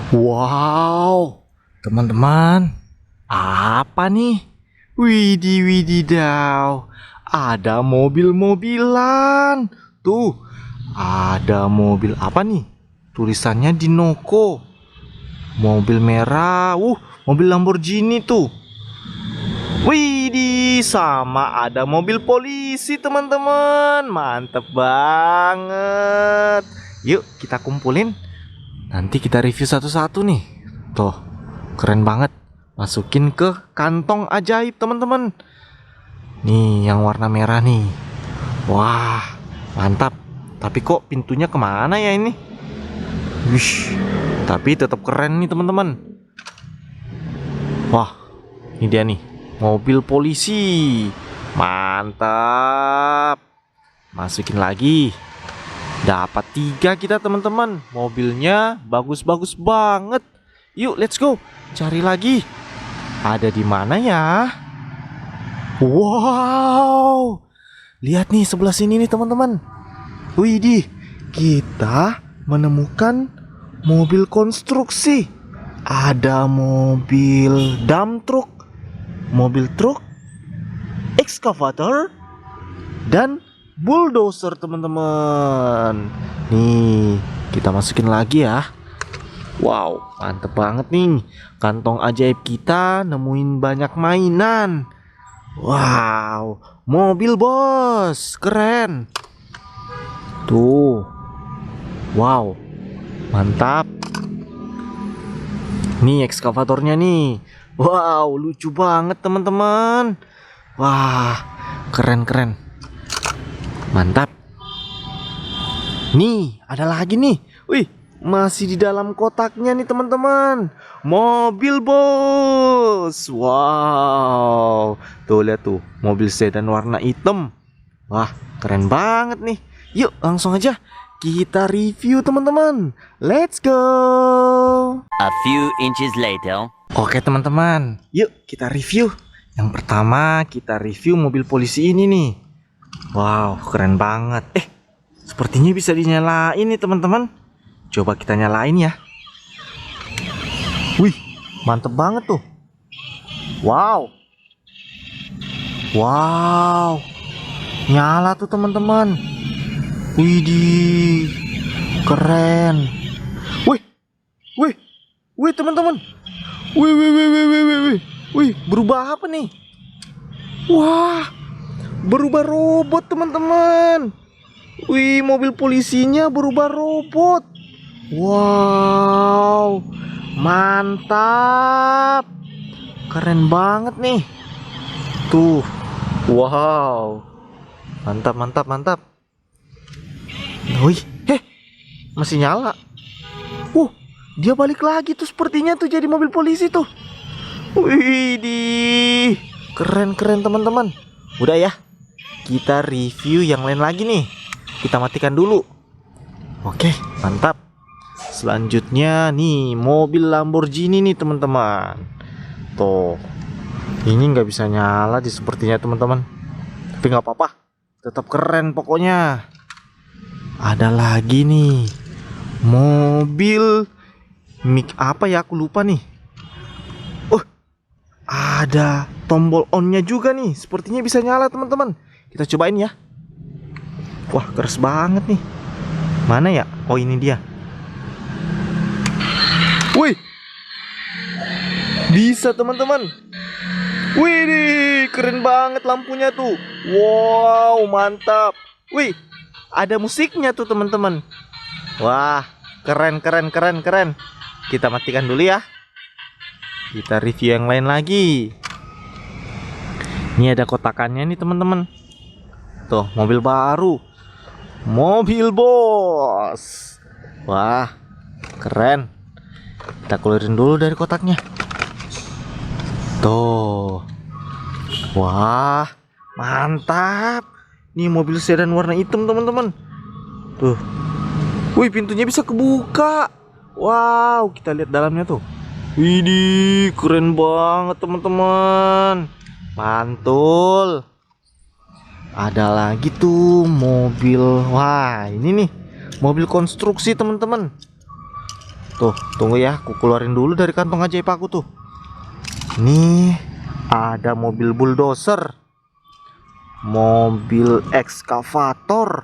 Wow, teman-teman, apa nih? Widih, wididaw, ada mobil-mobilan. Tuh, ada mobil apa nih? Tulisannya Dinoco. Mobil merah, mobil Lamborghini tuh. Widih, sama ada mobil polisi, teman-teman. Mantep banget. Yuk, kita kumpulin. Nanti kita review satu-satu nih. Tuh, keren banget. Masukin ke kantong ajaib, teman-teman. Nih, yang warna merah nih. Wah, mantap. Tapi kok pintunya kemana ya ini? Wish, tapi tetap keren nih, teman-teman. Wah, ini dia nih, mobil polisi. Mantap. Masukin lagi. Dapat 3 kita, teman-teman. Mobilnya bagus-bagus banget. Yuk, let's go. Cari lagi. Ada di mana ya? Wow. Lihat nih sebelah sini nih, teman-teman. Widih, kita menemukan mobil konstruksi. Ada mobil dump truck, mobil truk, ekskavator, dan bulldozer, teman-teman. Nih, kita masukin lagi ya. Wow, mantep banget nih. Kantong ajaib kita nemuin banyak mainan. Wow, mobil bos, keren. Tuh. Wow, mantap. Nih ekskavatornya nih. Wow, lucu banget, teman-teman. Wah, keren-keren. Mantap. Nih, ada lagi nih. Wih, masih di dalam kotaknya nih, teman-teman. Mobil bos. Wow. Tuh, lihat tuh, mobil sedan warna hitam. Wah, keren banget nih. Yuk, langsung aja kita review, teman-teman. Let's go. A few inches later. Oke, teman-teman. Yuk, kita review. Yang pertama, kita review mobil polisi ini nih. Wow, keren banget. Sepertinya bisa dinyalain nih, teman-teman. Coba kita nyalain ya. Wih, mantep banget tuh. Wow. Wow. Nyala tuh, teman-teman. Widih. Keren. Wih. Wih. Wih, teman-teman. Wih, wih, wih, wih, wih, wih, wih. Wih, berubah apa nih? Wah. Berubah robot, teman-teman. Wih, mobil polisinya berubah robot. Wow, mantap. Keren banget nih. Tuh. Wow. Mantap, mantap, mantap. Wih, masih nyala. Dia balik lagi tuh, sepertinya tuh jadi mobil polisi tuh. Wih, keren-keren, teman-teman. Udah ya. Kita review yang lain lagi nih. Kita matikan dulu. Oke, mantap. Selanjutnya nih, mobil Lamborghini nih, teman-teman. Tuh, ini nggak bisa nyala di sepertinya, teman-teman. Tapi nggak apa-apa, tetap keren pokoknya. Ada lagi nih, mobil apa ya, aku lupa nih. Ada tombol on-nya juga nih. Sepertinya bisa nyala, teman-teman. Kita cobain ya. Wah, keras banget nih. Mana ya? Oh, ini dia. Wih, bisa, teman-teman. Wih, keren banget lampunya tuh. Wow, mantap. Wih, ada musiknya tuh, teman-teman. Wah, keren, keren, keren, keren. Kita matikan dulu ya. Kita review yang lain lagi. Ini ada kotakannya nih, teman-teman. Tuh, mobil baru. Mobil bos. Wah, keren. Kita keluarin dulu dari kotaknya. Tuh. Wah, mantap. Ini mobil sedan warna hitam, teman-teman. Tuh. Wih, pintunya bisa kebuka. Wow, kita lihat dalamnya tuh. Widih, keren banget, teman-teman. Mantul. Ada lagi tuh mobil. Wah, ini nih mobil konstruksi, teman-teman. Tuh, tunggu ya, aku keluarin dulu dari kantong ajaib aku tuh. Nih, ada mobil bulldozer, mobil ekskavator,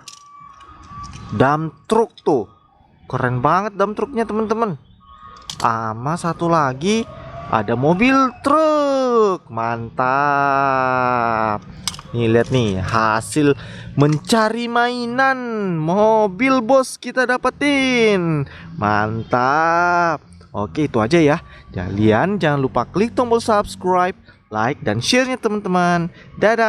dump truck tuh. Keren banget dump trucknya teman-teman. Sama satu lagi ada mobil truk. Mantap. Nih lihat nih hasil mencari mainan. Mobil bos kita dapetin. Mantap. Oke, itu aja ya. Kalian jangan lupa klik tombol subscribe, like dan share-nya teman-teman. Dadah.